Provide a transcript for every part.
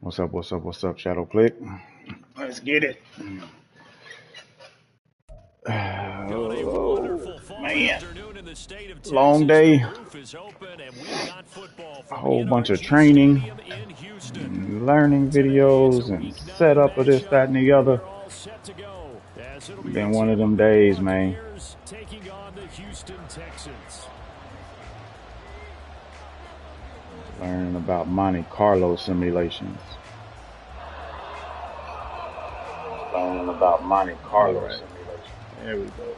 What's up? What's up? What's up? Shadow Click. Let's get it. Oh, man. Long day. A whole bunch of training, and learning videos, and setup of this, that, and the other. Been one of them days, man. Learning about Monte Carlo simulations. Learning about Monte Carlo simulations. There we go.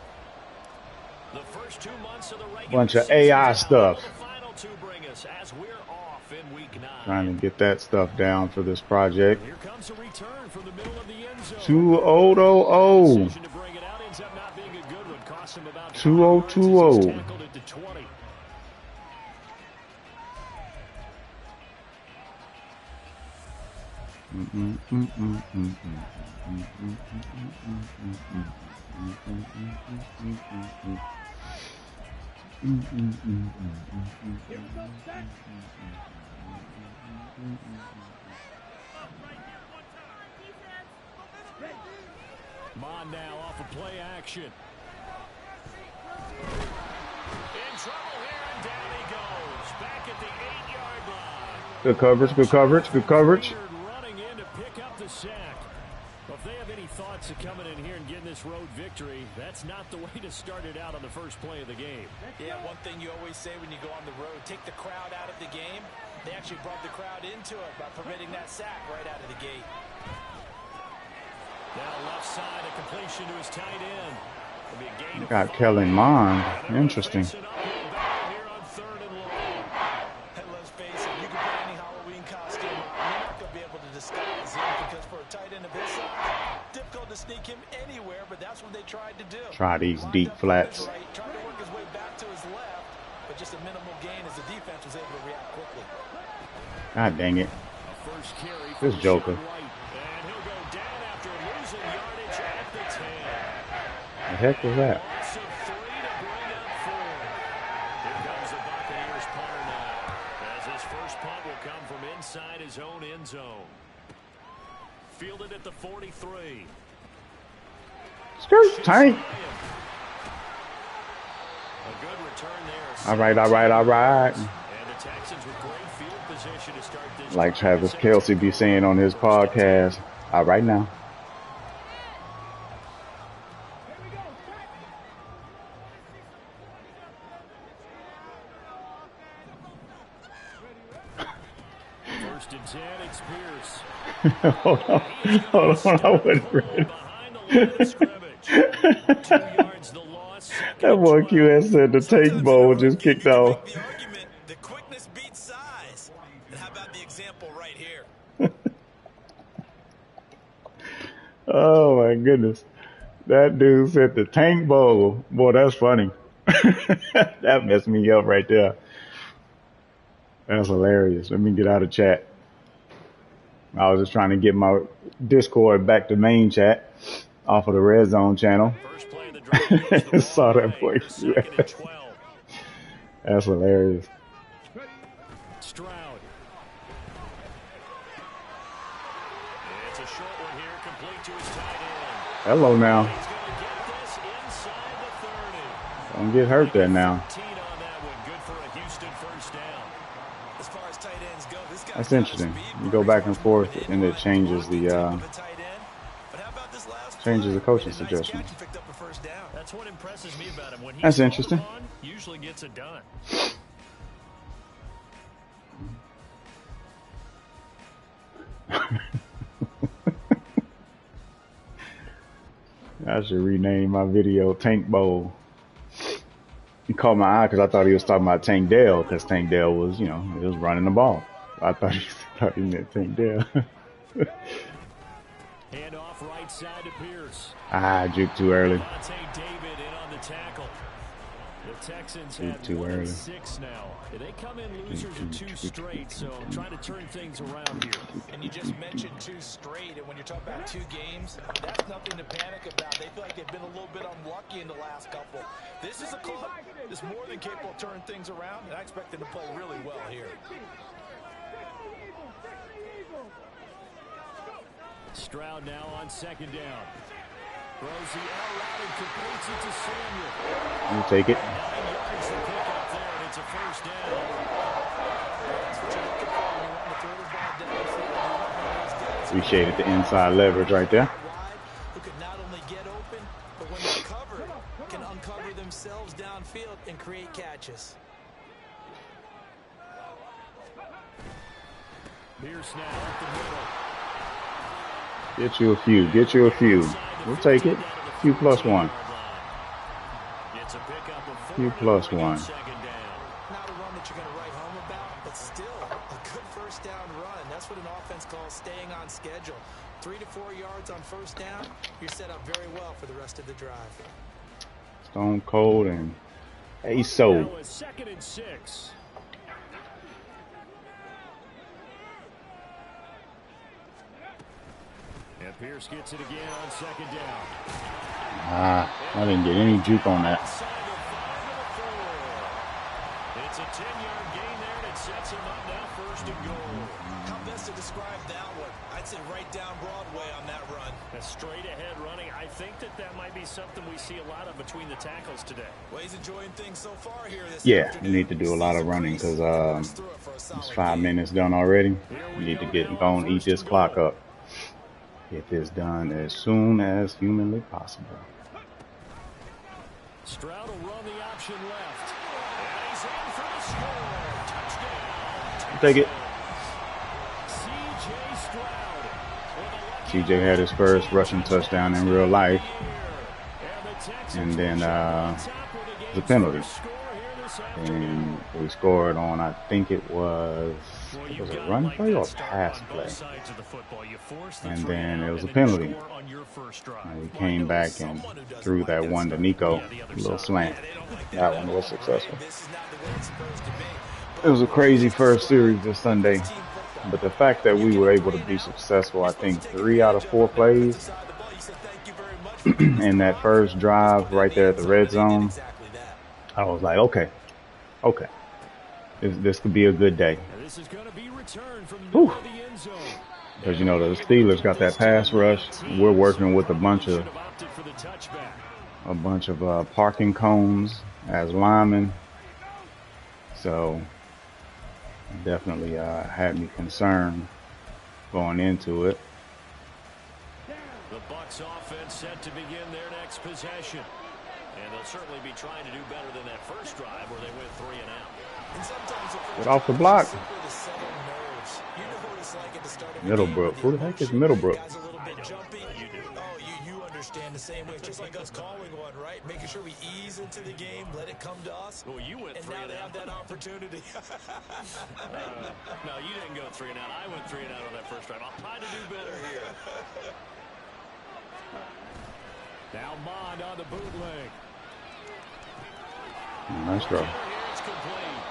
Bunch of AI stuff. Trying to get that stuff down for this project. 2020. 2020. Mon now off of play action. In trouble here, and down he goes. Back at the 8-yard line. Good coverage, good coverage, good coverage. Running in to pick up the sack. Well, if they have any thoughts of coming in here and getting this road victory, that's not the way to start it out on the first play of the game. Yeah, one thing you always say when you go on the road, take the crowd out of the game. They actually brought the crowd into it by permitting that sack right out of the gate. Now left side, a completion to his tight end. Got Kellen Mond. Interesting. And let's face it, you can put any Halloween costume on. You're not going to be able to disguise him because for a tight end of his size, difficult to sneak him anywhere, but that's what they tried to do. Try these deep flats. Right, tried to work his way back to his left, but just a minimal gain as the defense was able to react quickly. God dang it. This Joker. The heck was that? Here comes the Buccaneers punter now, as his first punt will come from inside his own end zone. Fielded at the 43. Skirt tank. A good return there. All right, all right, all right. And the Texans with great field position to start this. Like Travis Kelce be saying on his podcast. All right now. First and 10, it's Pierce. Hold on, I wasn't ready. That boy QS said the take bowl just kicked off. The quickness beats size. And how about the example right here? Oh my goodness. That dude said the tank bowl. Boy, that's funny. That messed me up right there. That's hilarious. Let me get out of chat. I was just trying to get my Discord back to main chat off of the Red Zone channel. Saw that boy. That's hilarious. Stroud. It's a short one here, complete to his tight end. Hello now. He's going to get this inside the 30. Don't get hurt there now. That's interesting. You go back and forth, and it changes the coaching suggestion. That's what impresses me about him. When That's interesting. Usually gets it done. I should rename my video Tank Bowl. He caught my eye because I thought he was talking about Tank Dell, because Tank Dell was, he was running the ball. I thought he meant Tank Dell. Hand off right side to Pierce. I juked too early. David in on the tackle. The Texans have too early. 6 now. They come in losers of 2 straight, so trying to turn things around here. And you just mentioned 2 straight, and when you're talking about 2 games, that's nothing to panic about. They feel like they've been a little bit unlucky in the last couple. This is a club that's more than capable of turning things around, and I expect them to play really well here. Stroud now on second down. Throws the L route and completes it to Samuel. You take it. 9 yards to pick up there, and it's a first down. Appreciated the inside leverage right there. Who could not only get open, but when they're covered, can uncover themselves downfield and create catches. Pierce now up the middle. Get you a few. Get you a few. We'll take it. Few plus one. It's a pickup of 4 Few plus one. second down. Not a run that you're going to write home about, but still a good first down run. That's what an offense calls staying on schedule. 3 to 4 yards on first down, you're set up very well for the rest of the drive. Stone Cold and ASO. Now a 2nd and 6. And Pierce gets it again on second down. I didn't get any juke on that. It's a 10-yard gain there, and it sets him up now first and goal. How best to describe that one? I'd say right down Broadway on that run. A straight ahead running. I think that might be something we see a lot of between the tackles today. Well, he's enjoying things so far here this Yeah, afternoon. we need to do a lot of running because it's 5 minutes done already. We need to get going, eat this clock up. Get this done as soon as humanly possible. Stroud will run the option left. And he's in for the score. Touchdown. Take it. C.J. Stroud. CJ had his first rushing touchdown in real life. And then the penalty. And we scored on, I think it was a run play or a pass play? And then it was a penalty. And we came back and threw that one to Nico, a little slant. That one was successful. It was a crazy first series this Sunday. But the fact that we were able to be successful, I think 3 out of 4 plays in that first drive right there at the red zone, I was like, okay, this could be a good day. Because, you know, the Steelers got that pass rush. We're working with a bunch of parking cones as linemen. So definitely had me concerned going into it. The Bucs offense set to begin their next possession. And they'll certainly be trying to do better than that first drive where they went 3 and out. Get off the block. Middlebrook. Who the heck is Middlebrook? You understand the same way. Just like us calling one, right? Making sure we ease into the game, let it come to us. Well, you went 3 and now and they out. have that opportunity. No, you didn't go 3 and out. I went 3 and out on that first drive. I'll try to do better here. Now Mond on the bootleg. Nice throw. It's complete.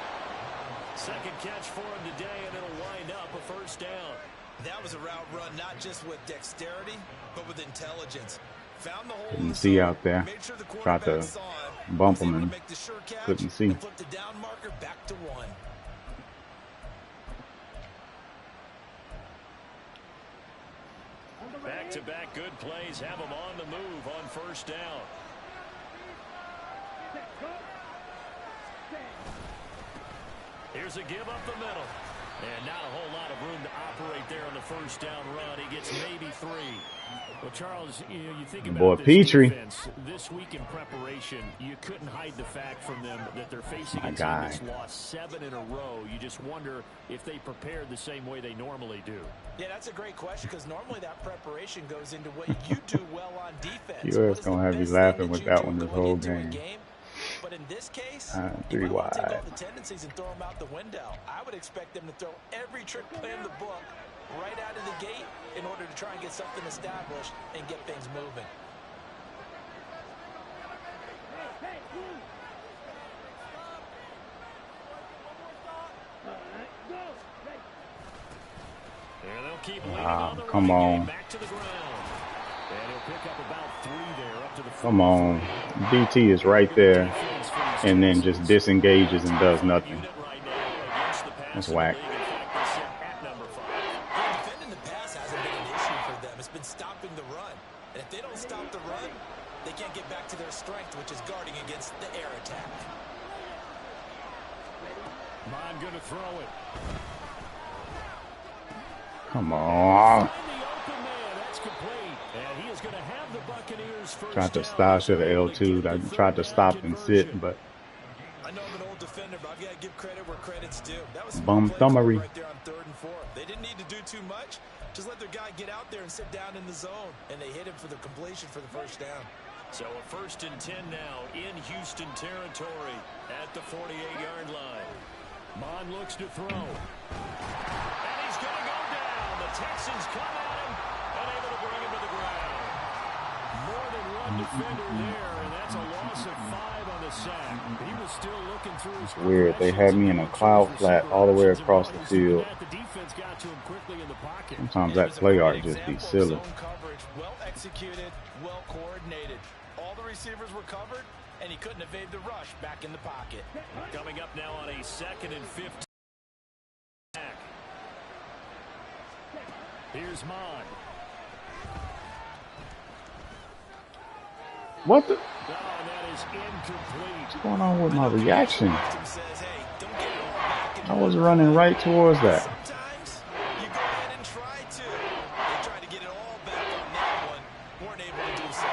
Second catch for him today, and it'll wind up a first down. That was a route run, not just with dexterity, but with intelligence. Found the hole. Couldn't see out there. Tried to bump him and couldn't see. Flip the down marker back to 1. Back-to-back good plays have him on the move on first down. Here's a give up the middle. And not a whole lot of room to operate there on the first down run. He gets maybe 3. Well, Charles, you think about this defense this week in preparation, you couldn't hide the fact from them that they're facing a team that's lost 7 in a row. You just wonder if they prepared the same way they normally do. Yeah, that's a great question because normally that preparation goes into what you do well on defense. US gonna have you laughing with that one this whole game. But in this case, 3 wide. take all the tendencies and throw them out the window. I would expect them to throw every trick play in the book right out of the gate in order to try and get something established and get things moving. And they'll keep come on. back to the ground. And he'll pick up about 3 there up to the Come on. DT is right there and then just disengages and does nothing. That's whack. Defending the pass hasn't been an issue for them. It's been been stopping the run. And if they don't stop the run, they can't get back to their strength, which is guarding against the air attack. Bond going to throw it. Come on. And he is going to have the Buccaneers first. Tried to stop, should have L2. I tried to stop and sit, but I know I'm an old defender, but I've got to give credit where credit's due. That was bum thumbery right there on 3rd and 4. They didn't need to do too much. Just let their guy get out there and sit down in the zone, and they hit him for the completion for the first down. So a 1st and 10 now in Houston territory at the 48-yard line. Mon looks to throw. And he's going to go down. The Texans come at him and able to bring him to the ground. More than one defender there, and that's a loss of 5 on the sack. He was still looking through his weird. They had me in a cloud flat all the way across the field. Sometimes that play art just be silly. Well executed, well coordinated. All the receivers were covered, and he couldn't evade the rush back in the pocket. Coming up now on a 2nd and 15. Here's Mon. What the? Oh, that is incomplete. What's going on with my reaction? I was running right towards that. Sometimes you go ahead and try to. They tried to get it all back on that one. Weren't able to do so.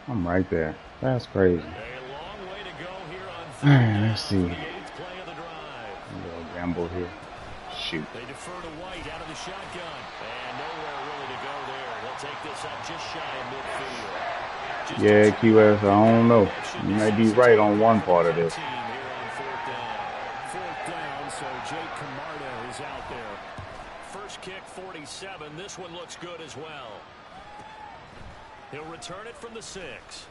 I'm right there. That's crazy. A long way to go here on All right, let's see. the 8th play of the drive. A little gamble here. Shoot. They defer to White out of the shotgun. And nowhere really to go there. They'll take this up just shy of midfield. Yeah, QS, I don't know. You may be right on one part of this. Here on 4th down. 4th down, so Jake Camarda is out there. First kick, 47. This one looks good as well. He'll return it from the 6.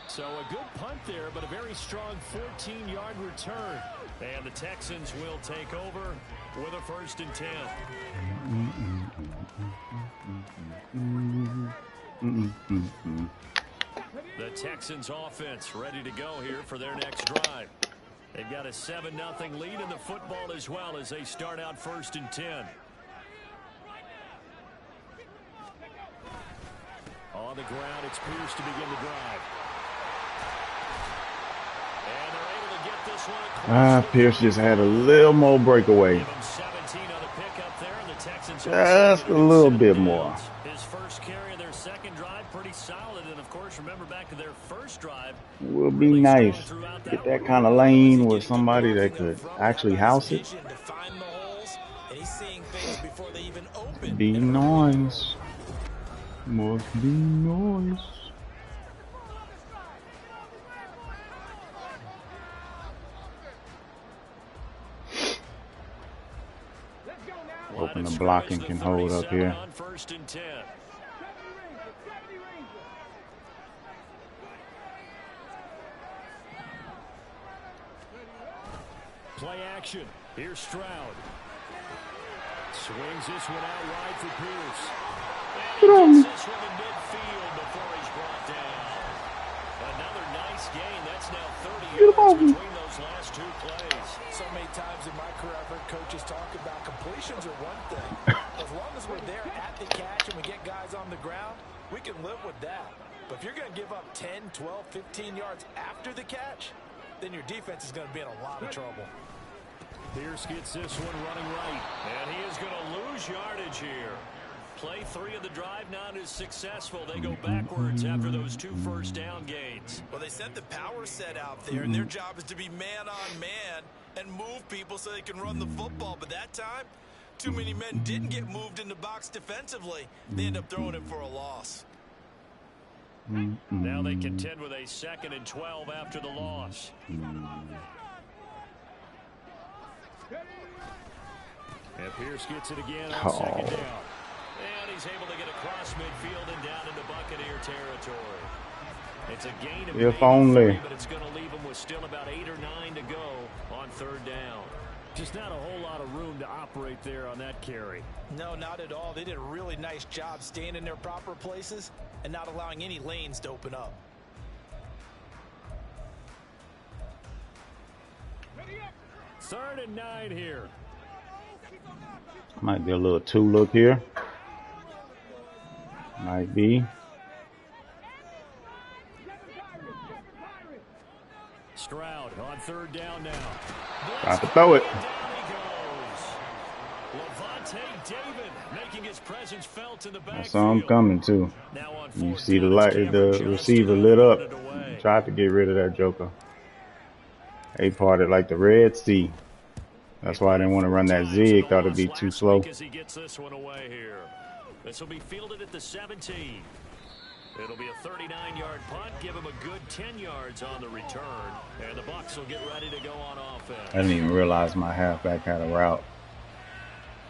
So a good punt there, but a very strong 14-yard return. And the Texans will take over with a 1st and 10. The Texans offense ready to go here for their next drive. They've got a 7-0 lead in the football as well as they start out 1st and 10. On the ground, it's Pierce to begin the drive. And they're able to get this one. Pierce just had a little more breakaway. Give him 17 on the pickup there, and the Texans Just a little bit more. His first carry of their 2nd drive, pretty solid. And of course, remember back to their 1st drive. Would be nice. Get that kind of lane with somebody that could actually house it. Be nice. Must be nice. Hoping the blocking can hold up here. On 1st and 10. Play action. Here's Stroud. Swings this one out wide for Pierce. Get on me. This one in midfield before he's brought down. Another nice gain. That's now 30 yards between those last 2 plays. So many times in my career, I've heard coaches talk about completions are one thing. As long as we're there at the catch and we get guys on the ground, we can live with that. But if you're going to give up 10, 12, 15 yards after the catch, then your defense is going to be in a lot of trouble. Pierce gets this one running right. And he is going to lose yardage here. Play 3 of the drive not as successful. They go backwards after those 2 first down gains. Well, they sent the power set out there, and their job is to be man-on-man and move people so they can run the football. But that time, too many men didn't get moved in the box defensively. They end up throwing it for a loss. Now they contend with a 2nd and 12 after the loss. And Pierce gets it again on 2nd down. And he's able to get across midfield and down into Buccaneer territory. It's a gain of if only. but it's going to leave them with still about 8 or 9 to go on 3rd down. Just not a whole lot of room to operate there on that carry. No, not at all. They did a really nice job staying in their proper places and not allowing any lanes to open up. Third and 9 here. Might be a little two look here. Might be. Stroud on third down now. Got to throw it. David making his presence felt in the backfield. I saw him coming too. You see the light, the receiver lit up. Tried to get rid of that joker. They parted like the Red Sea. That's why I didn't want to run that zig. Thought it'd be too slow. This will be fielded at the 17. It'll be a 39-yard punt. Give him a good 10 yards on the return. And the Bucs will get ready to go on offense. I didn't even realize my halfback had a route.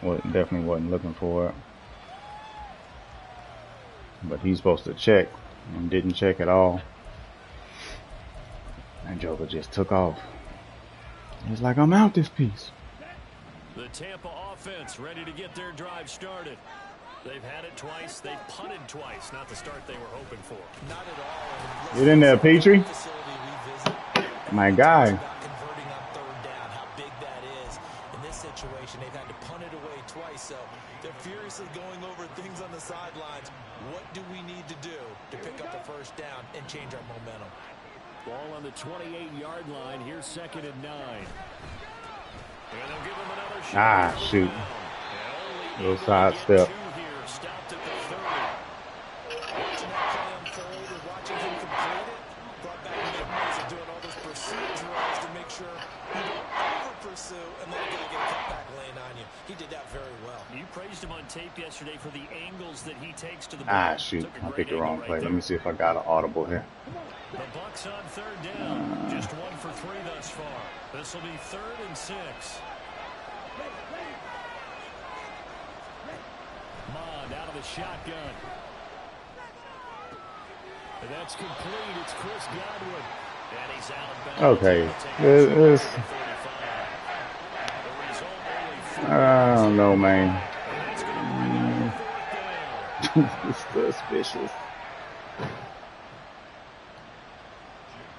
Definitely wasn't looking for it. But he's supposed to check and didn't check at all. That joker just took off. He's like, I'm out this piece. The Tampa offense ready to get their drive started. They've had it twice. They've punted twice. Not the start they were hoping for. Not at all. Get in there, Petrie. My guy. Converting on third down, how big that is. In this situation, they've had to punt it away twice, so they're furiously going over things on the sidelines. What do we need to do to pick up the first down and change our momentum? Ball on the 28-yard line. Here's 2nd and 9. And they'll give him another shot. Ah, shoot. Little side step. Stopped at the 30. Watching that play unfold and watching him complete it brought back memories of doing all those procedurals to make sure you don't over-pursue and then you get a cutback lane on you. He did that very well. You praised him on tape yesterday for the angles that he takes to the ball. Ah, shoot. I picked the wrong play. Let me see if I got an audible here. The Bucs on third down. Just 1 for 3 thus far. This will be 3rd and 6. Mond out of the shotgun. And that's complete. It's Chris Godwin. And he's out of bounds. Okay. I don't know, man. It's suspicious.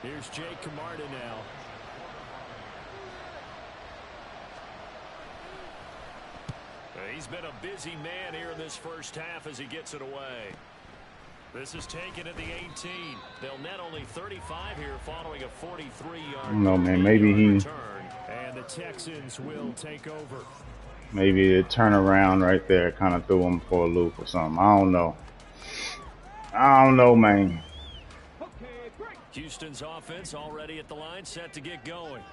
Here's Jake Camarda now. He's been a busy man here in this first half as he gets it away. This is taken at the 18. They'll net only 35 here following a 43-yard No, man, maybe he return. And the Texans will take over. Maybe a turnaround right there kind of threw him for a loop or something. I don't know. I don't know, man. Houston's offense already at the line, set to get going.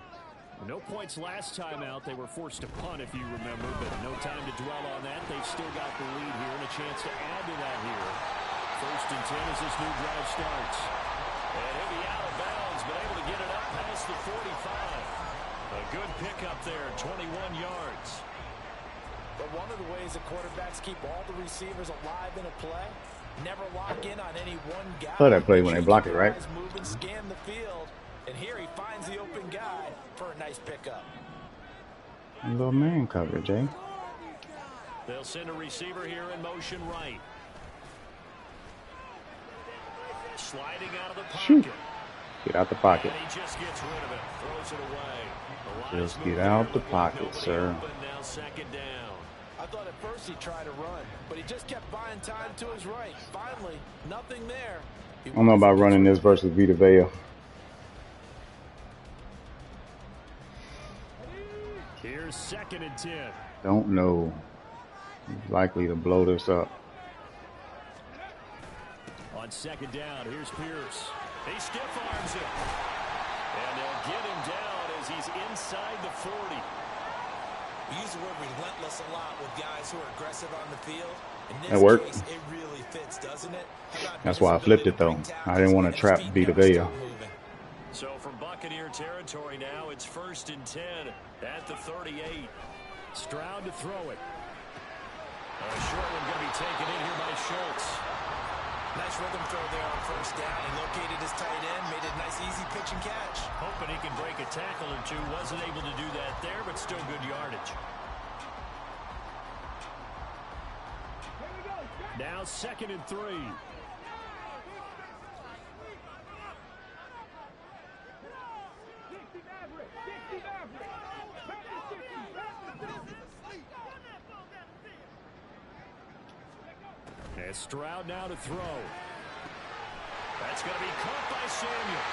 No points last time out. They were forced to punt, if you remember, but no time to dwell on that. They've still got the lead here and a chance to add to that here. 1st and 10 as this new drive starts. And he'll be out of bounds, but able to get it up past the 45. A good pickup there, 21 yards. But one of the ways that quarterbacks keep all the receivers alive in a play, never lock in on any one guy. I that play when they block it, right? Move and scan the field, and here he finds the open guy for a nice pickup. A little man coverage, eh? They'll send a receiver here in motion right. Sliding out of the pocket. Shoot. Get out the pocket. And he just gets rid of it. Throws it away. Just get out the pocket, sir. Now 2nd down. I thought at first he'd try to run, but he just kept buying time to his right. Finally, nothing there. I don't know about running this versus Vita Vea. Here's 2nd and 10. Don't know. He's likely to blow this up. On 2nd down, here's Pierce. He stiff arms him. And they'll get him down as he's inside the 40. We use the word relentless a lot with guys who are aggressive on the field. In this that worked. case, it really fits, doesn't it? That's why I flipped it, though. I didn't want to trap Vita Vea. So from Buccaneer territory now, it's 1st and 10 at the 38. Stroud to throw it. A short one going to be taken in here by Schultz. Nice rhythm throw there on 1st down. He located his tight end, made it a nice, easy pitch and catch. Hoping he can break a tackle or two. Wasn't able to do that there, but still good yardage. Now 2nd and 3. And Stroud now to throw. That's going to be caught by Samuel.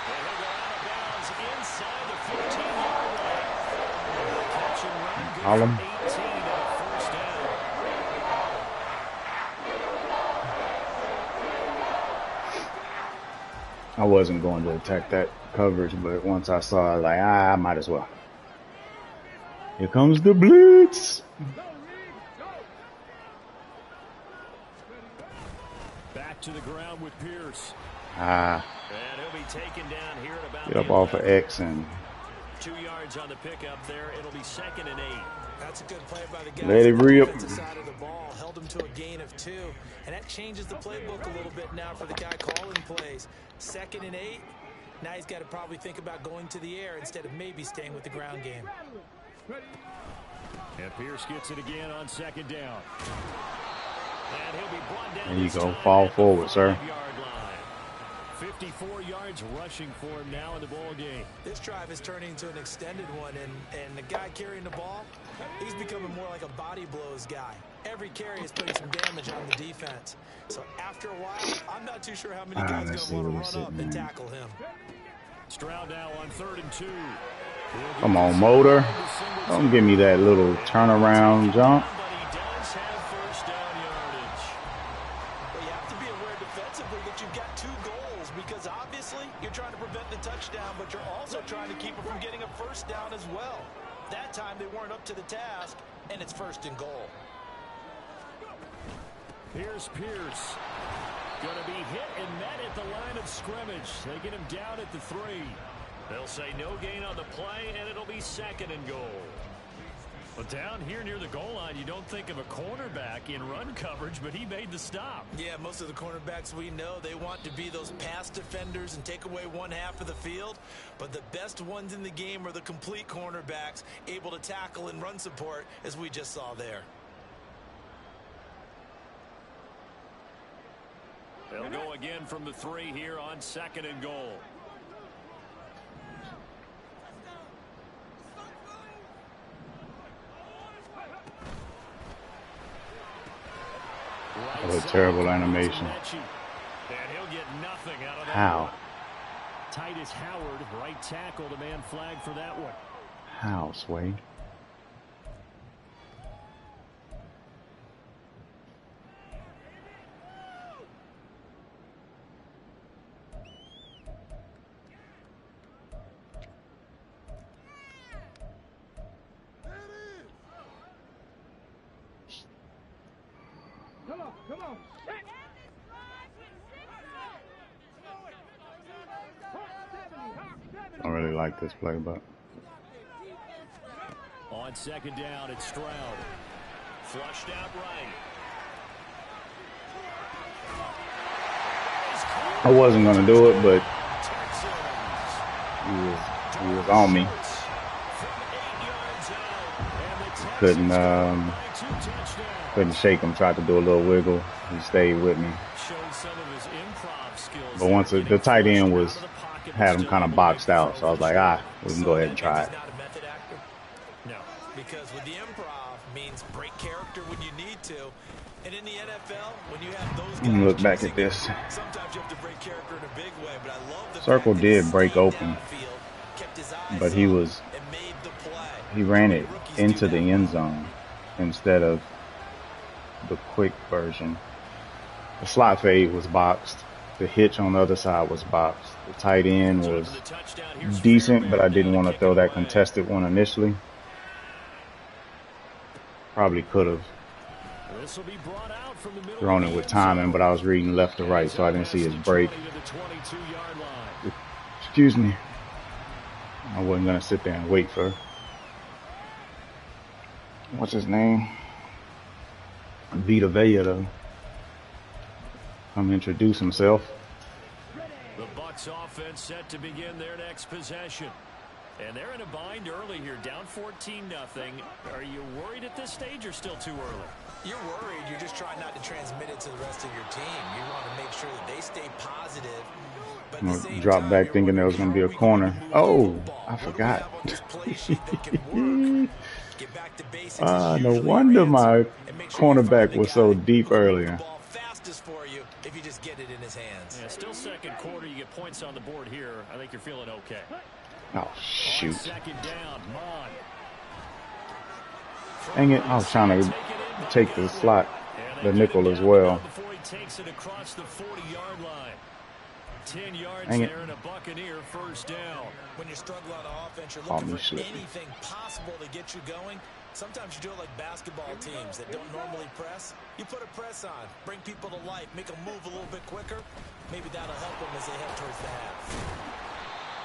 And he'll go out of bounds inside the 15-yard line. Catch and run good for 18 and a first down. I wasn't going to attack that coverage, but once I saw it, like, I might as well. Here comes the blitz. Back to the ground with Pierce. And he'll be taken down here at about get up off of X and 2 yards on the pickup there. It'll be 2nd and 8. That's a good play by the guy. Let it rip. Side of the ball, held him to a gain of 2, and that changes the playbook a little bit now for the guy calling plays. 2nd and 8. Now he's got to probably think about going to the air instead of maybe staying with the ground game. And Pierce gets it again on 2nd down. And he'll be brought down. There you go. Fall forward, sir. 54 yards rushing for him now in the ball game. This drive is turning into an extended one, and the guy carrying the ball, he's becoming more like a body blows guy. Every carry is putting some damage on the defense. So after a while, I'm not too sure how many guys are going to want to run up and tackle him. Stroud now on 3rd and 2. Come on, Motor. Don't give me that little turnaround jump. But he does have first down yardage. Well, you have to be aware defensively that you've got 2 goals, because obviously you're trying to prevent the touchdown, but you're also trying to keep them from getting a first down as well. That time they weren't up to the task, and it's 1st and goal. Here's Pierce. Going to be hit and met at the line of scrimmage. They get him down at the 3. They'll say no gain on the play, and it'll be 2nd and goal. But down here near the goal line, you don't think of a cornerback in run coverage, but he made the stop. Yeah, most of the cornerbacks we know, they want to be those pass defenders and take away one half of the field. But the best ones in the game are the complete cornerbacks, able to tackle and run support, as we just saw there. They'll go again from the 3 here on 2nd and goal. What a terrible animation. And he'll get nothing out of that. How? Titus Howard, right tackle, the man flagged for that one. How, Sway? Come on. I don't really like this play, but on 2nd down, it's Stroud. Flushed out right. I wasn't going to do it, but he was on me. Couldn't shake him. Tried to do a little wiggle. He stayed with me. But once the tight end had him kind of boxed out, so I was like, we can go ahead and try it. No, because with the improv means break character when you need to, and in the NFL, when you have those guys, Look back at this. Sometimes you have to break character in a big way, but I love the Circle did break open, but he ran it into the end zone instead of the quick version. The slot fade was boxed. The hitch on the other side was boxed. The tight end was decent, but I didn't want to throw that contested one initially. Probably could have thrown it with timing, but I was reading left to right, so I didn't see his break. Excuse me. I wasn't going to sit there and wait for, what's his name? Vita Vea to come introduce himself. The Bucs offense set to begin their next possession. And they're in a bind early here, down 14-0. Are you worried at this stage or still too early? You're worried. You're just trying not to transmit it to the rest of your team. You want to make sure that they stay positive. But I'm going to drop back thinking there was going to be a corner. Oh, I forgot. No wonder my cornerback was so deep earlier. For you if you just get it in his hands. Yeah, still second quarter. You get points on the board here. I think you're feeling okay. Oh, shoot. Second down, Dang it. I was trying to take the slot, the nickel as well. Before he takes it across the 40-yard line. 10 yards Dang it. there and a Buccaneer first down. When you struggle on offense, you're looking for anything possible to get you going. Sometimes you do it like basketball teams that don't normally press. You put a press on, bring people to life, make them move a little bit quicker. Maybe that'll help them as they head towards the half.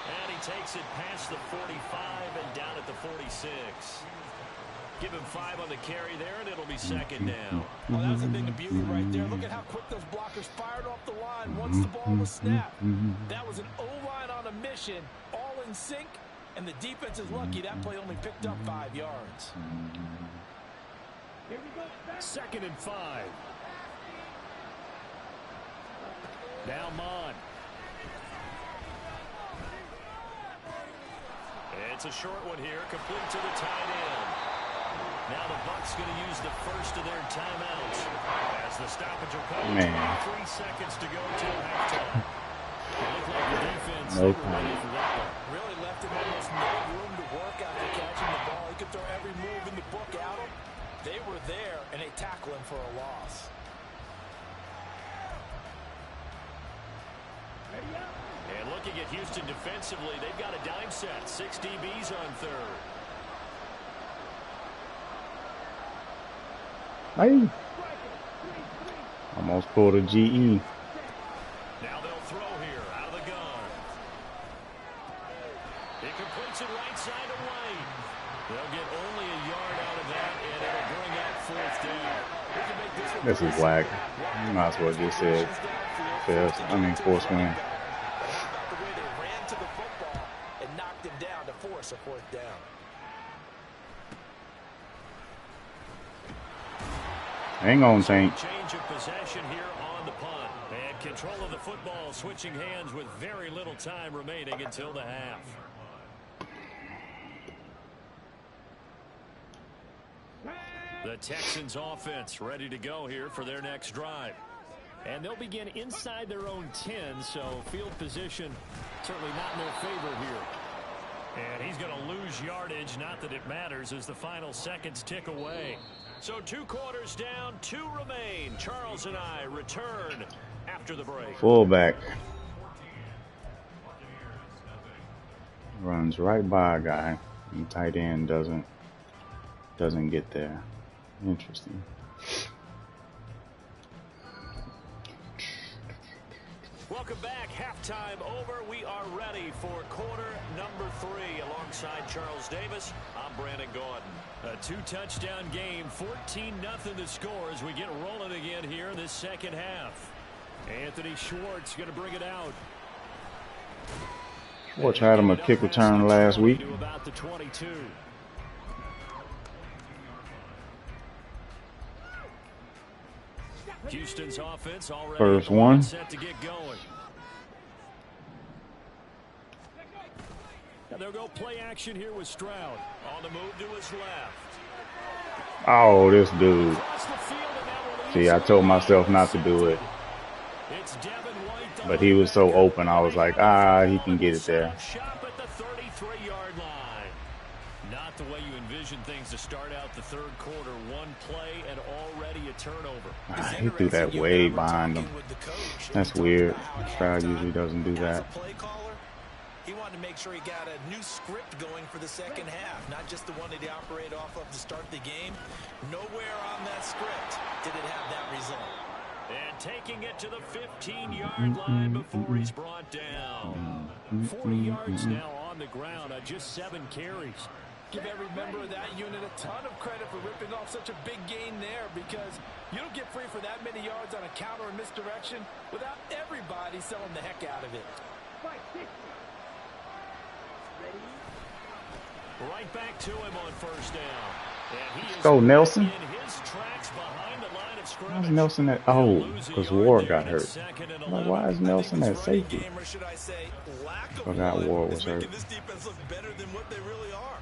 And he takes it past the 45 and down at the 46. Give him 5 on the carry there, and it'll be second down. Well, that was a thing of beauty right there. Look at how quick those blockers fired off the line once the ball was snapped. That was an O-line on a mission, all in sync. And the defense is lucky that play only picked up 5 yards. Second and 5. Now Mon. It's a short one here, complete to the tight end. Now the Bucs going to use the first of their timeouts as the stoppage will come. 3 seconds to go till halftime. It looked like the defense was ready for that one. Really left him almost no room to work after catching the ball. He could throw every move in the book at him. They were there, and they tackle him for a loss. And looking at Houston defensively, they've got a dime set. 6 DBs on third. Hey. Almost pulled a GE. Now they'll throw here out of the gun. He completes it right side of White. They'll get only a yard out of that, and it'll bring up fourth down. This is whack. You might as well just say force win. The way they ran to the football and knocked him down to force a fourth down. Hang on, Tank. Change of possession here on the punt. And control of the football, switching hands with very little time remaining until the half. The Texans offense ready to go here for their next drive. And they'll begin inside their own 10, so field position certainly not in their favor here. And he's going to lose yardage, not that it matters, as the final seconds tick away. So 2 quarters down, 2 remain. Charles and I return after the break. Fullback. Runs right by a guy. And tight end doesn't get there. Interesting. Welcome back. Halftime over. We are ready for quarter number 3 alongside Charles Davis. I'm Brandon Gordon. A 2-touchdown game, 14-0 the score as we get rolling again here in this second half. Anthony Schwartz going to bring it out. Schwartz had him a kick return last week. About the 22. Houston's offense already First one. set to get going. And they'll go play action here with Stroud. On the move to his left. Oh, this dude. See, I told myself not to do it. But he was so open, I was like, he can get it there. Shop at the 33-yard line. Not the way you envision things to start out the third quarter. One play and already a turnover. He threw that way behind him. That's weird. Stroud usually doesn't do that. He wanted to make sure he got a new script going for the second half, not just the one that he operated off of to start the game. Nowhere on that script did it have that result. And taking it to the 15-yard line before he's brought down. 40 yards now on the ground on just 7 carries. Give every member of that unit a ton of credit for ripping off such a big gain there, because you don't get free for that many yards on a counter or misdirection without everybody selling the heck out of it. Right back to him on first down. And he Let's is go, Nelson. in his tracks behind the line of scrimmage. Why is Nelson at? Oh, because Ward got hurt. Like, why is Nelson at safety? Game, or should I say, lack of Forgot one, Ward is was making hurt. this defense look better than what they really are.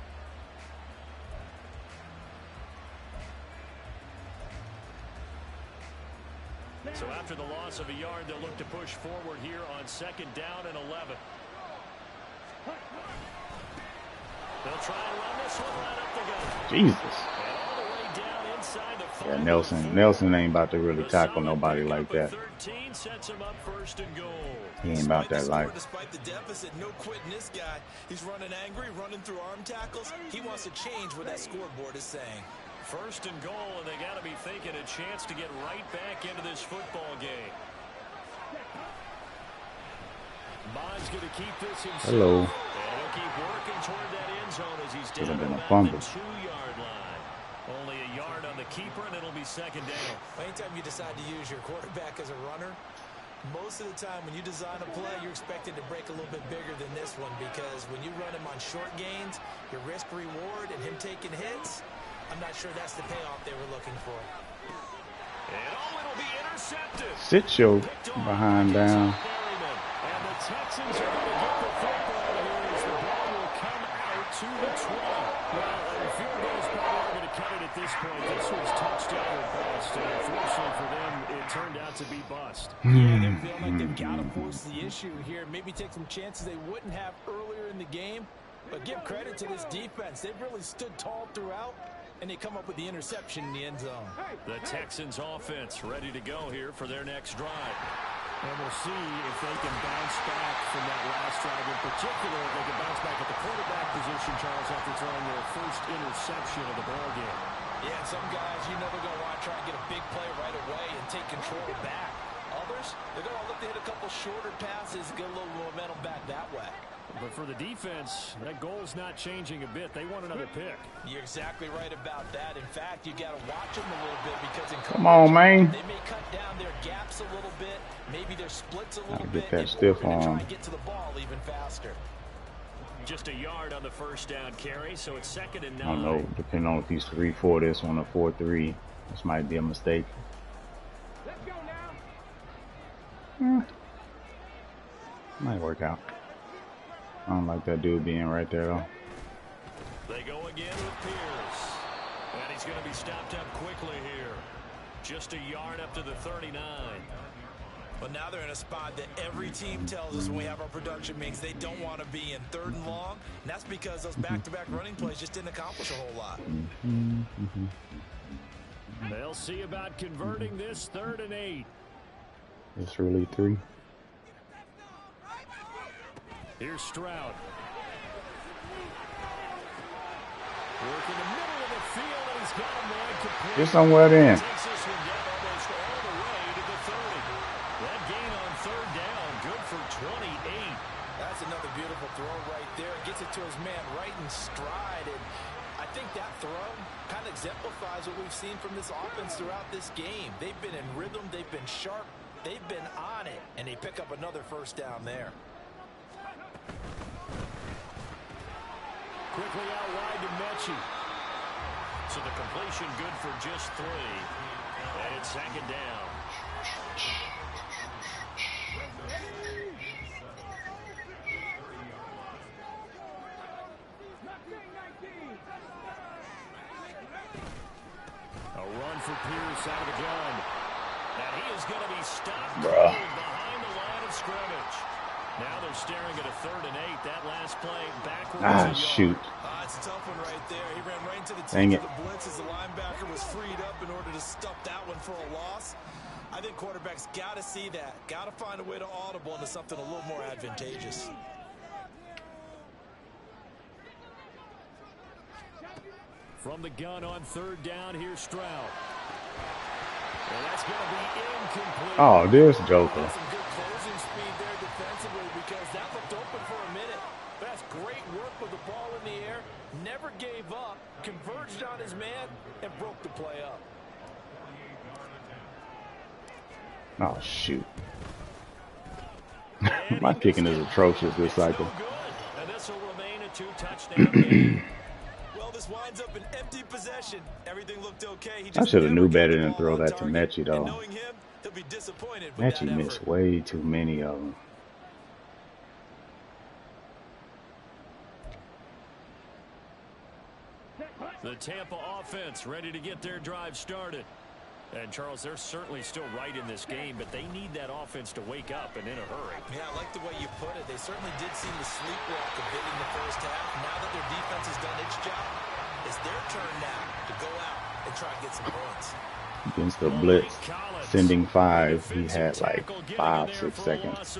So after the loss of a yard, they'll look to push forward here on 2nd down and 11. They'll try and run this one right up the gut. Jesus. And all the way down inside the Yeah, 5. Nelson ain't about to really tackle nobody like that. 13 sets him up 1st and goal. He ain't about that life. Despite the deficit, no quitting this guy. He's running angry, running through arm tackles. He wants to change what that scoreboard is saying. 1st and goal, and they got to be thinking a chance to get right back into this football game. Bond's going to keep this himself. Hello. And he'll keep working toward that end zone as he's down Been a about fumble. the 2-yard line. Only a yard on the keeper, and it'll be 2nd down. Anytime you decide to use your quarterback as a runner, most of the time when you design a play, you're expected to break a little bit bigger than this one, because when you run him on short gains, your risk reward and him taking hits, I'm not sure that's the payoff they were looking for. And it'll be intercepted. Sit your behind down. And the Texans are going to get the football here as the ball will come out to the 20. Well, the field goal is probably not going to cut it at this point. This was touchdown or bust. And unfortunately for them, it turned out to be bust. Yeah, they feel like they've got to force the issue here. Maybe take some chances they wouldn't have earlier in the game. But give credit to this defense. They've really stood tall throughout, and they come up with the interception in the end zone. The Texans offense ready to go here for their next drive. And we'll see if they can bounce back from that last drive. In particular, if they can bounce back at the quarterback position, Charles, after throwing their first interception of the ballgame. Yeah, some guys, you know, they're going to want to try and get a big play right away and take control back. Others, they're going to look to hit a couple shorter passes, get a little momentum back that way. But for the defense, that goal's not changing a bit. They want another pick. You're exactly right about that. In fact, you got to watch them a little bit, because in Come on, man. they may cut down their gaps a little bit, maybe their splits a little Get bit, that and stiff try arm. and get to the ball even faster. Just a yard on the first down carry, so it's 2nd and 9. I don't know. Depending on if he's 3-4 this one or 4-3, this might be a mistake. Let's go now. Might work out. I don't like that dude being right there though. They go again with Pierce. And he's going to be stopped up quickly here. Just a yard up to the 39. But now they're in a spot that every team tells us when we have our production meetings they don't want to be in, 3rd and long. And that's because those back-to-back running plays just didn't accomplish a whole lot. They'll see about converting this 3rd and 8. It's really 3. Here's Stroud. Working the middle of the field, and he's got him wide complete. Get somewhere then. Takes this one down almost all the way to the 30. That gain on 3rd down, good for 28. That's another beautiful throw right there. Gets it to his man right in stride. And I think that throw kind of exemplifies what we've seen from this offense throughout this game. They've been in rhythm. They've been sharp. They've been on it. And they pick up another first down there. Quickly out wide to Mechie. So the completion good for just 3. And it's 2nd down. A run for Pierce out of the gun. And he is going to be stopped behind the line of scrimmage. Now they're staring at a 3rd and 8. That last play backwards. Ah, shoot. It's a tough one right there. He ran right into the Dang teeth it. of the blitz as the linebacker was freed up in order to stop that one for a loss. I think quarterbacks got to see that. Got to find a way to audible into something a little more advantageous. From the gun on 3rd down, here's Stroud. And that's going to be incomplete. Oh, this Joker. Some good closing speed there defensively, because that looked open for a minute. That's great work with the ball in the air. Never gave up, converged on his man, and broke the play up. Oh, shoot. My kicking is atrocious this cycle. And this will remain a 2-touchdown game. just winds up an empty possession. Everything looked okay. He I just should have knew never better kept the than ball throw on that to target. Mechie, And though. knowing him, he'll be disappointed with that Mechie effort. missed way too many of them. The Tampa offense ready to get their drive started. And, Charles, they're certainly still right in this game, but they need that offense to wake up and in a hurry. Yeah, I like the way you put it. They certainly did seem to sleepwalk a bit in the first half. Now that their defense has done its job, it's their turn now to go out and try and get some points. Against the blitz, sending 5, he had like 5-6 seconds.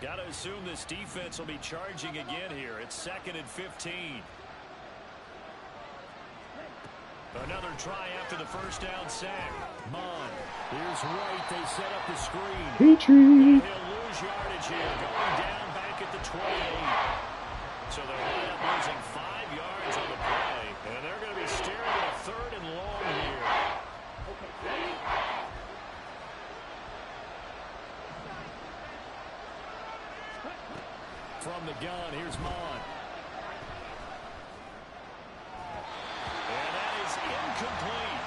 Got to assume this defense will be charging again here. It's 2nd and 15. Another try after the first down sack. Mon. Here's White. They set up the screen. Petrie. And he'll lose yardage here. Going down back at the 28. So they're right up losing 5 yards on the play. And they're going to be staring at a 3rd and long here. From the gun, here's Mon. And that is incomplete.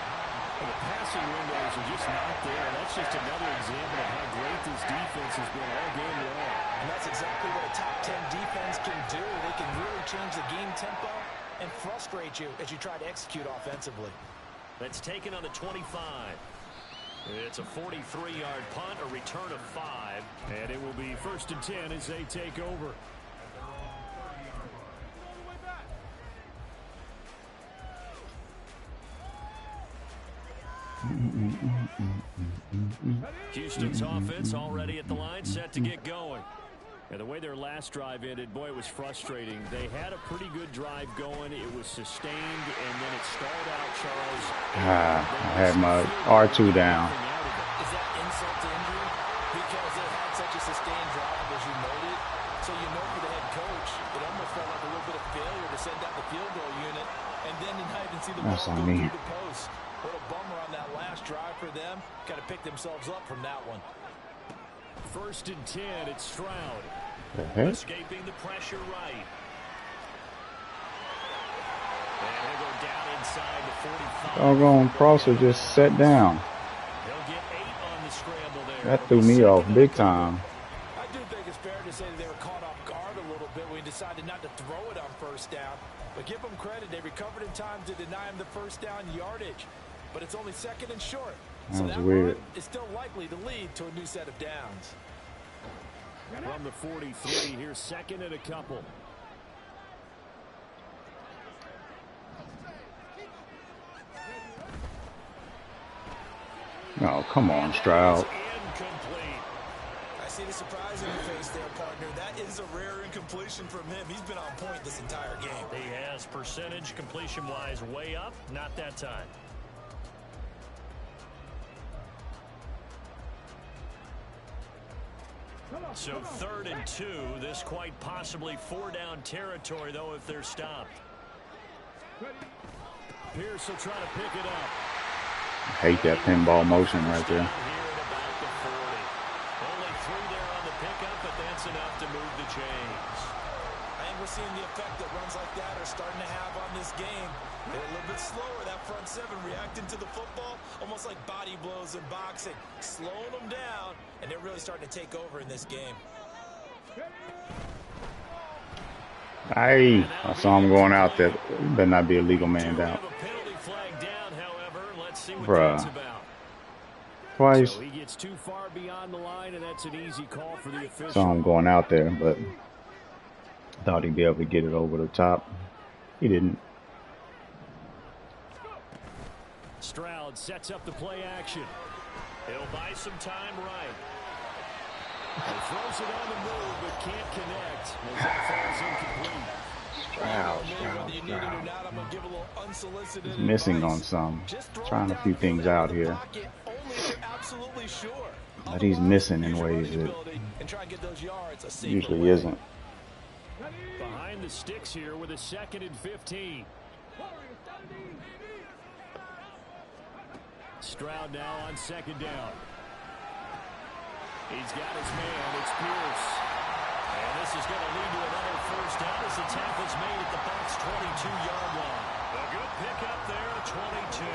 The passing windows are just not there. That's just another example of how great this defense has been all game long. And that's exactly what a top 10 defense can do. They can really change the game tempo and frustrate you as you try to execute offensively. That's taken on the 25. It's a 43-yard punt, a return of 5, and it will be 1st and 10 as they take over. Houston's offense already at the line, set to get going. And the way their last drive ended, boy, it was frustrating. They had a pretty good drive going. It was sustained, and then it stalled out, Charles. I had my R2 down. Is that insult to injury? Because they had such a sustained drive, as you noted. So you know for the head coach, it almost felt like a little bit of failure to send out the field goal unit, and then to not even see the ball go through the post. What a bummer on that last drive for them. Got to pick themselves up from that one. 1st and 10, it's Stroud. Escaping the pressure right. And he'll go down inside the 45. Doggone Prosser just sat down. He'll get 8 on the scramble there. That threw me off big time. I do think it's fair to say that they were caught off guard a little bit when we decided not to throw it on 1st down. But give them credit, they recovered in time to deny him the 1st down yardage. But it's only 2nd and short. So that weird. run is still likely to lead to a new set of downs. From the 43, here's 2nd and a couple. Oh, come on, Stroud. I see the surprise in your face there, partner. That is a rare incompletion from him. He's been on point this entire game. He has percentage completion-wise way up. Not that time. So 3rd and 2. This quite possibly 4-down territory, though, if they're stopped. Pierce will try to pick it up. I hate that pinball motion right there. Only 3 there on the pickup, but that's enough to move the chains. I think we're seeing the effect that runs like that are starting to have on this game. They're a little bit slower, that front 7 reacting to the football, almost like body blows in boxing, slowing them down, and they're really starting to take over in this game. I saw him going out there. Better not be a legal man down. Bruh. Twice. So he gets too far beyond the line, and that's an easy call for the official. Saw him going out there, but thought he'd be able to get it over the top. He didn't. Stroud sets up the play action. He'll buy some time right. He throws it on the move, but can't connect. As that falls incomplete. Stroud. He's missing on some. Trying a few things out here. But he's missing in ways that usually isn't. Behind the sticks here with a 2nd and 15. Stroud now on second down. He's got his man. It's Pierce. And this is going to lead to another first down as the tackle's made at the Bucs' 22-yard line. A good pickup there, 22.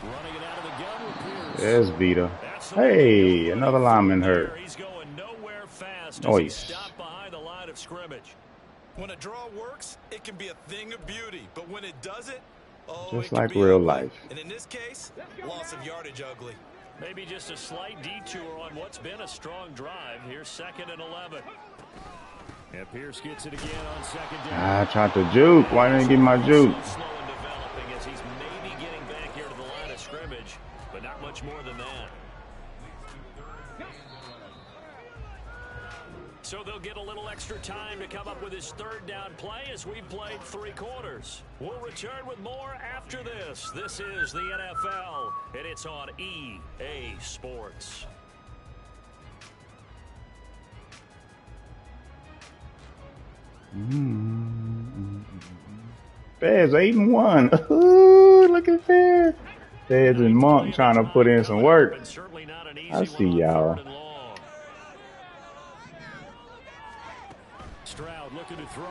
Running it out of the gun with Pierce. There's Vita. Hey, another lineman hurt. He's going nowhere fast. Nice. Stop behind the line of scrimmage. When a draw works, it can be a thing of beauty. But when it doesn't, just like real life. And in this case, loss of yardage ugly. Maybe just a slight detour on what's been a strong drive. Here's 2nd and 11. And Pierce gets it again on second down. I tried to juke. Why didn't he get my juke? Slow in developing as he's maybe getting back here to the line of scrimmage, but not much more than that. So they'll get a little extra time to come up with his 3rd down play as we've played 3 quarters. We'll return with more after this. This is the NFL, and it's on EA Sports. Bears 8-1. Ooh, look at Bears. Bears and Monk trying to put in some work. I see y'all. Stroud looking to throw.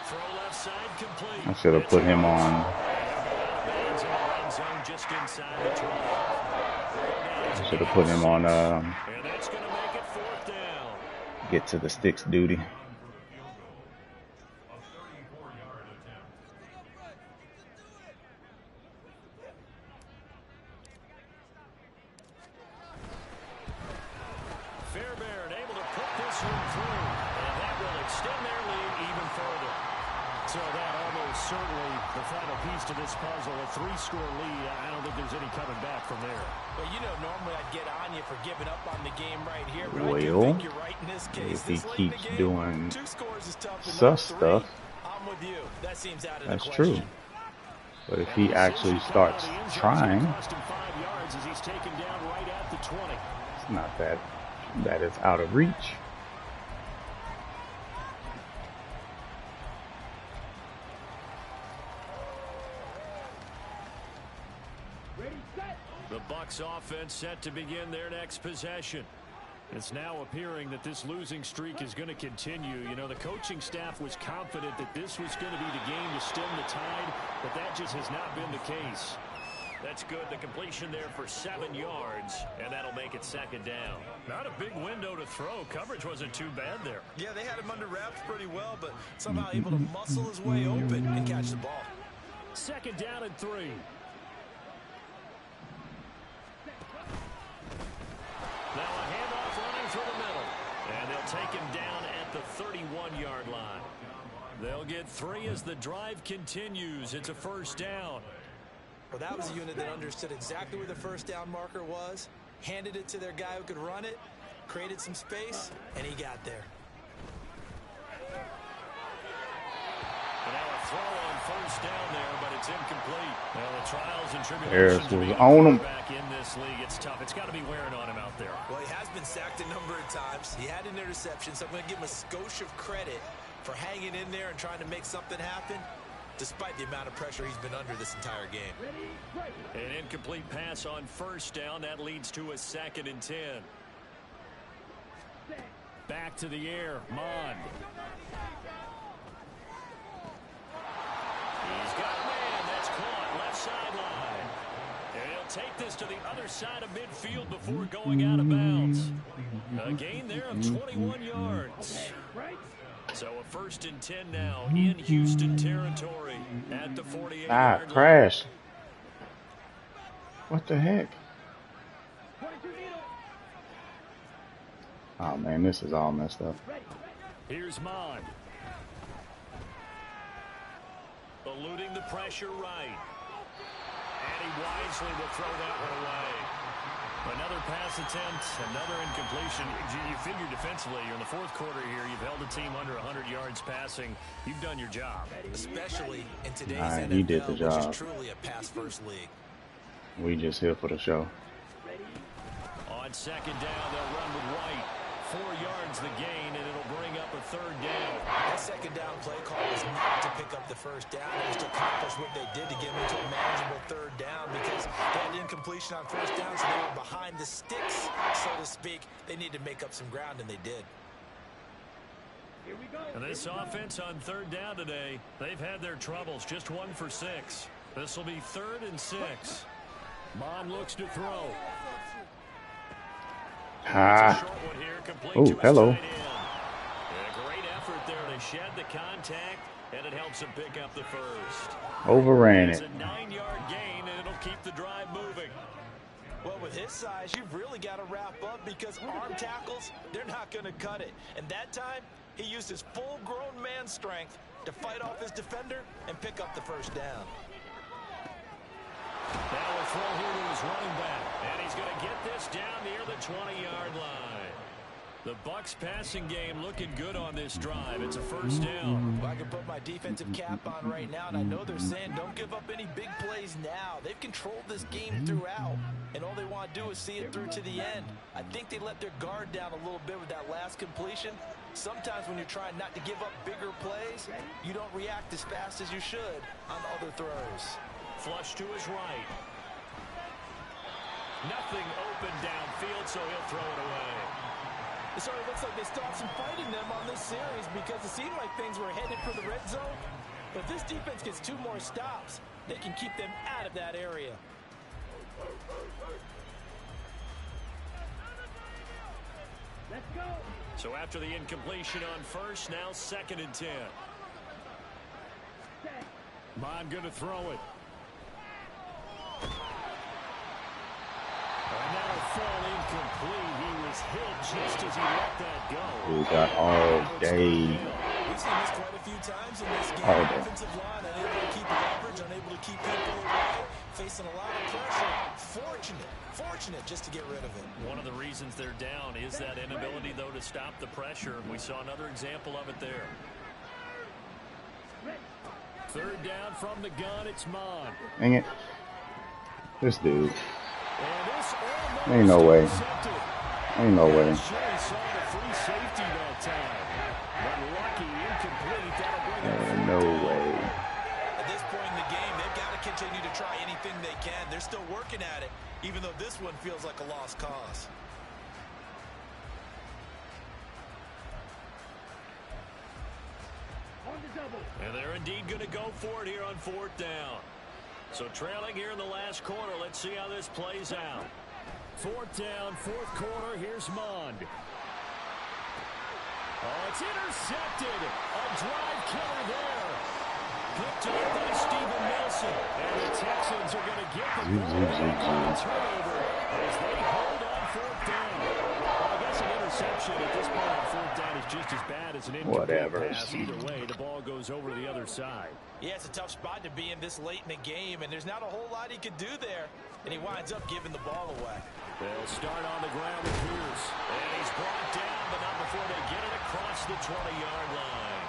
Throw left side complete. I should have put him on. Just inside the 12. I should have put him on. And that's going to make it 4th down. Get to the sticks duty. Fairbairn able to put this one through, and that will extend their lead even further. So that almost certainly the final piece to this puzzle, a 3-score lead. I don't think there's any coming back from there. Well, you know, normally I'd get on you for giving up on the game right here, but well, I do think you're right in this case. If he this keeps game, doing 2 scores is tough sus stuff, I'm with you. That seems out of that's the question. true. But if he actually starts trying, it's not that is out of reach. The Bucs offense set to begin their next possession. It's now appearing that this losing streak is going to continue. You know, the coaching staff was confident that this was going to be the game to stem the tide, but that just has not been the case. That's good. The completion there for 7 yards, and that'll make it 2nd down. Not a big window to throw. Coverage wasn't too bad there. Yeah, they had him under wraps pretty well, but somehow able to muscle his way open and catch the ball. 2nd down and 3. Now a handoff running through the middle. And they'll take him down at the 31-yard line. They'll get 3 as the drive continues. It's a 1st down. Well, that was a unit that understood exactly where the 1st down marker was, handed it to their guy who could run it, created some space, and he got there. And now a throw on 1st down there, but it's incomplete. Well, the trials and Harris tribulations was on him. back in this league. It's tough. It's got to be wearing on him out there. Well, he has been sacked a number of times. He had an interception, so I'm going to give him a skosh of credit for hanging in there and trying to make something happen, despite the amount of pressure he's been under this entire game. An incomplete pass on 1st down. That leads to a 2nd and 10. Back to the air. Mond. He's got a man. That's caught. Left sideline. And he'll take this to the other side of midfield before going out of bounds. A gain there of 21 yards. So a 1st and 10 now in Houston territory at the 48-yard line. Crash. What the heck? Oh man, this is all messed up. Here's Mond. Eluding the pressure right. And he wisely will throw that one away. Another pass attempt, another incompletion. You figure defensively, you're in the 4th quarter here. You've held a team under 100 yards passing. You've done your job. Especially in today's NFL, he did the job. which is truly a pass-first league. We just here for the show. On 2nd down, they'll run with White. 4 yards the gain, and it'll bring up a third down. That second down play call was not to pick up the first down. It was to accomplish what they did to get them into a manageable third down because they had incompletion on first down, so they were behind the sticks, so to speak. They needed to make up some ground, and they did. Here we go. And this offense on third down today, they've had their troubles. Just 1 for 6. This will be 3rd and 6. Mon looks to throw. Oh, hello. A great effort there to shed the contact, and it helps him pick up the first. Overran it. It's a 9-yard gain, and it'll keep the drive moving. Well, with his size, you've really got to wrap up because arm tackles, they're not going to cut it. And that time, he used his full-grown man strength to fight off his defender and pick up the first down. Now a throw here to his running back, and he's going to get this down near the 20-yard line. The Bucs passing game looking good on this drive. It's a first down. Well, I can put my defensive cap on right now, and I know they're saying don't give up any big plays now. They've controlled this game throughout, and all they want to do is see it through to the end. I think they let their guard down a little bit with that last completion. Sometimes when you're trying not to give up bigger plays, you don't react as fast as you should on other throws. Flush to his right. Nothing open downfield, so he'll throw it away. It sort of looks like they stopped some fighting them on this series because it seemed like things were headed for the red zone. But if this defense gets 2 more stops, they can keep them out of that area. Let's go. So after the incompletion on first, now 2nd and 10. Mon going to throw it. And that'll fall incomplete. He was hit just as he let that go. We got all day. We've seen this quite a few times in this game. Offensive line unable to keep coverage, unable to keep people away, facing a lot of pressure. Fortunate just to get rid of it. One of the reasons they're down is that inability, though, to stop the pressure. We saw another example of it there. 3rd down from the gun. It's Mon. Dang it. This dude. Ain't no way. Ain't no way. No way. At this point in the game, they've got to continue to try anything they can. They're still working at it, even though this one feels like a lost cause. And they're indeed going to go for it here on 4th down. So trailing here in the last quarter. Let's see how this plays out. 4th down, 4th quarter. Here's Mond. Oh, it's intercepted. A drive killer there. Picked up by Steven Nelson. And the Texans are going to get the ball on turnover as they hold on 4th down. Well, I guess an interception at this point on 4th down is just as bad as an incomplete pass. Either way, the ball goes over to the other side. Yeah, it's a tough spot to be in this late in the game, and there's not a whole lot he could do there. And he winds up giving the ball away. They'll start on the ground with Pierce. And he's brought down, but not before they get it across the 20-yard line.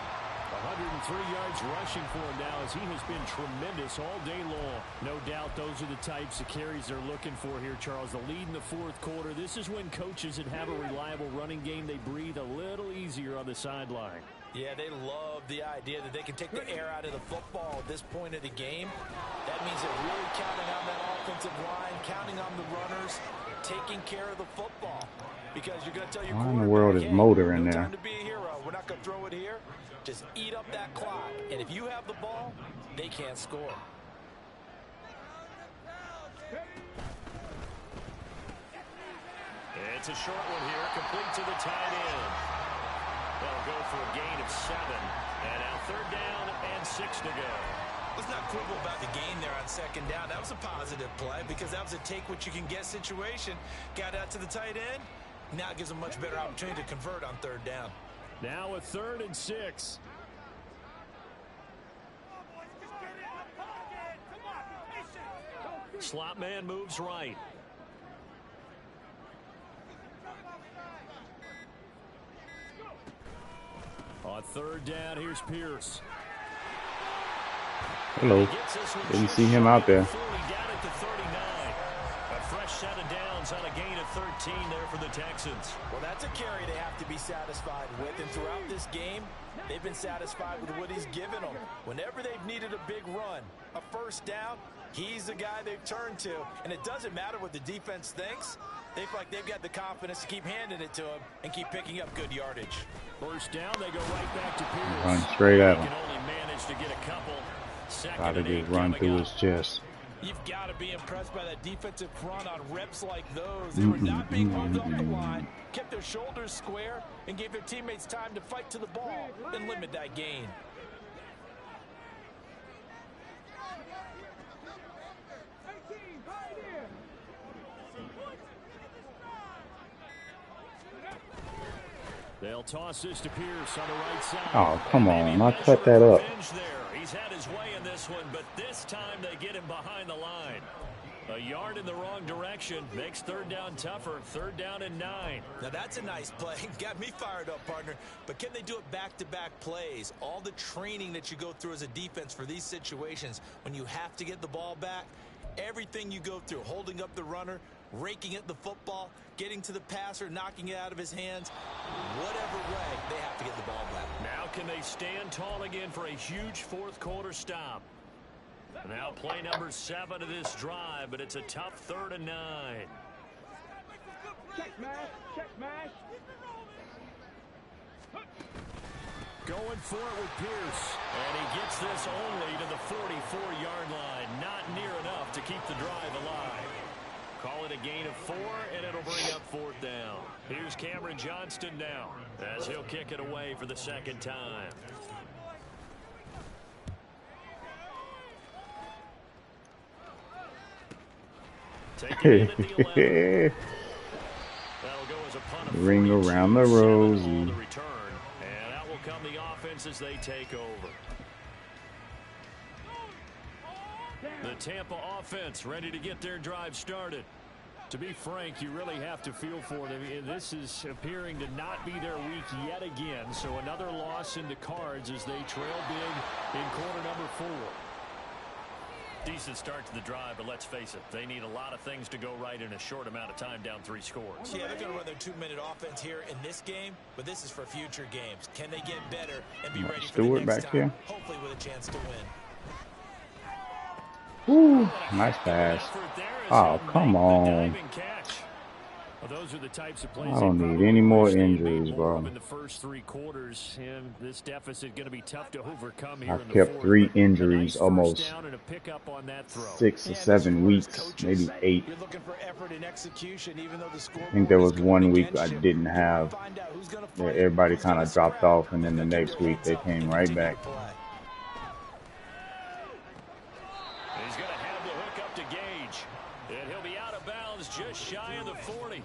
103 yards rushing for him now as he has been tremendous all day long. No doubt those are the types of carries they're looking for here, Charles. The lead in the 4th quarter. This is when coaches that have a reliable running game, they breathe a little easier on the sideline. Yeah, they love the idea that they can take the air out of the football at this point of the game. That means they're really counting on that offensive line, counting on the runners, taking care of the football. Because you're going to tell your quarterback, why in the world is Motor in there? Time to be a hero. We're not going to throw it here. Just eat up that clock. And if you have the ball, they can't score. It's a short one here, complete to the tight end. They'll go for a gain of 7. And now 3rd down and 6 to go. Let's not quibble about the gain there on 2nd down. That was a positive play because that was a take-what-you-can-get situation. Got out to the tight end. Now it gives them much better opportunity to convert on 3rd down. Now a 3rd and 6. Slot man moves right. On 3rd down, here's Pierce. Hello. Didn't see him out there. Down at the 39. A fresh set of downs on a gain of 13 there for the Texans. Well, that's a carry they have to be satisfied with. And throughout this game, they've been satisfied with what he's given them. Whenever they've needed a big run, a first down, he's the guy they've turned to. And it doesn't matter what the defense thinks. They feel like they've got the confidence to keep handing it to him and keep picking up good yardage. First down, they go right back to Pierce. Run straight at him. Can only manage to get a couple. Try to get run through his chest. You've got to be impressed by that defensive front on reps like those. They were not being moved off the line, kept their shoulders square, and gave their teammates time to fight to the ball and limit that gain. They'll toss this to Pierce on the right side. Oh, come on. I cut that up. He's had his way in this one, but this time they get him behind the line. A yard in the wrong direction makes third down tougher. Third down and 9. Now that's a nice play. Got me fired up, partner. But can they do it back-to-back plays? All the training that you go through as a defense for these situations, when you have to get the ball back, everything you go through, holding up the runner, raking at the football, getting to the passer, knocking it out of his hands, whatever way, they have to get the ball back. Now can they stand tall again for a huge fourth quarter stop? Now play number 7 of this drive, but it's a tough 3rd and 9. Check mash, check mash. Going for it with Pierce, and he gets this only to the 44-yard line. Not near enough to keep the drive alive. Call it a gain of 4, and it'll bring up 4th down. Here's Cameron Johnston now, as he'll kick it away for the 2nd time. Ring around the rosy. And out will come the offense as they take over. The Tampa offense ready to get their drive started. To be frank, you really have to feel for them. This is appearing to not be their week yet again. So another loss in the cards as they trail big in quarter number 4. Decent start to the drive, but let's face it, they need a lot of things to go right in a short amount of time, down 3 scores. Yeah, they're going to run their 2-minute offense here in this game, but this is for future games. Can they get better and be ready for the next time? Here. Hopefully with a chance to win. Woo, nice pass. Oh, come on. Well, those are the types of plays I don't need any more injuries, bro. In the first 3 quarters, and this deficit going to be tough to overcome here. I've kept 3 injuries almost 6 or 7 weeks, maybe 8. I think there was 1 week I didn't have. Everybody kind of dropped off, and then the next week they came right back. He's going to have the hook up to Gage, and he'll be out of bounds just shy of the 40.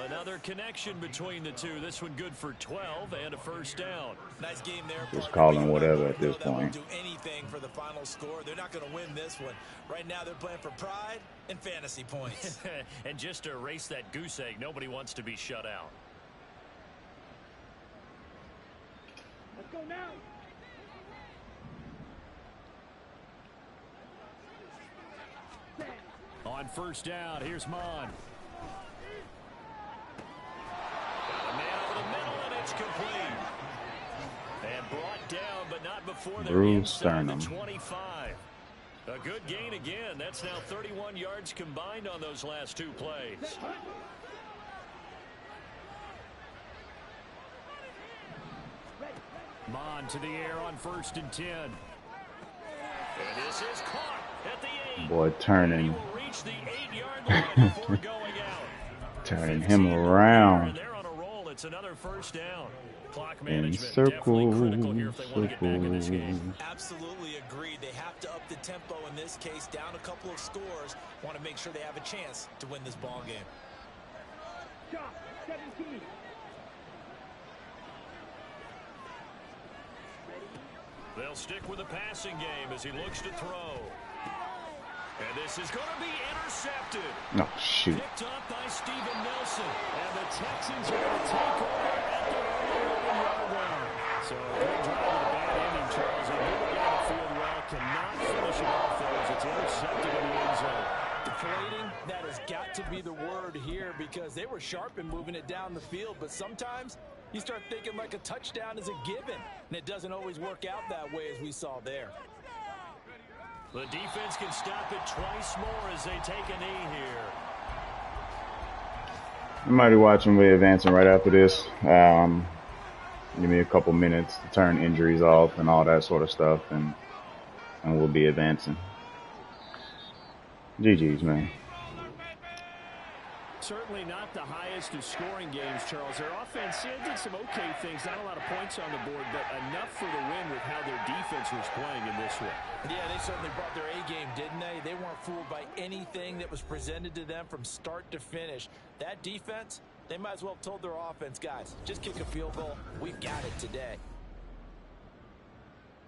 Another connection between the two. This one good for 12 and a first down. Nice game there. Just calling whatever at this point. Do anything for the final score. They're not going to win this one. Right now they're playing for pride and fantasy points. And just to erase that goose egg, nobody wants to be shut out. Let's go now. On first down, here's Mon. Got a man over the middle, and it's complete. And brought down, but not before they're inside the 25. A good gain again. That's now 31 yards combined on those last 2 plays. Mon to the air on 1st and 10. And this is caught at the 8. Boy, turning. Reach the 8-yard line before going out. Turning him around. They're on a roll. It's another first down. Clock In management definitely critical here if they want to circles. get back in this game. Absolutely agreed. They have to up the tempo in this case, down a couple of scores. Want to make sure they have a chance to win this ball game. Shot 17. They'll stick with the passing game as he looks to throw. And this is going to be intercepted. No, shoot. Picked up by Steven Nelson. And the Texans are going to take over at their own 11-yard line. So a good drive with a bad ending, Charles. And moving down the field well, cannot finish it off there as it's intercepted in the end zone. The Deflating, that has got to be the word here because they were sharp in moving it down the field, but sometimes you start thinking like a touchdown is a given, and it doesn't always work out that way as we saw there. The defense can stop it twice more as they take a knee here. I might be watching. We're advancing right after this. Give me a couple minutes to turn injuries off and all that sort of stuff, and we'll be advancing. GG's, man. Certainly not the highest of scoring games, Charles. Their offense did some okay things. Not a lot of points on the board, but enough for the win with how their defense was playing in this one. Yeah, they certainly brought their A game, didn't they? They weren't fooled by anything that was presented to them from start to finish. That defense, they might as well have told their offense, guys, just kick a field goal. We've got it today.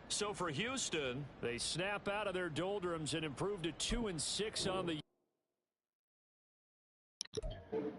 So for Houston, they snap out of their doldrums and improve to 2-6 on the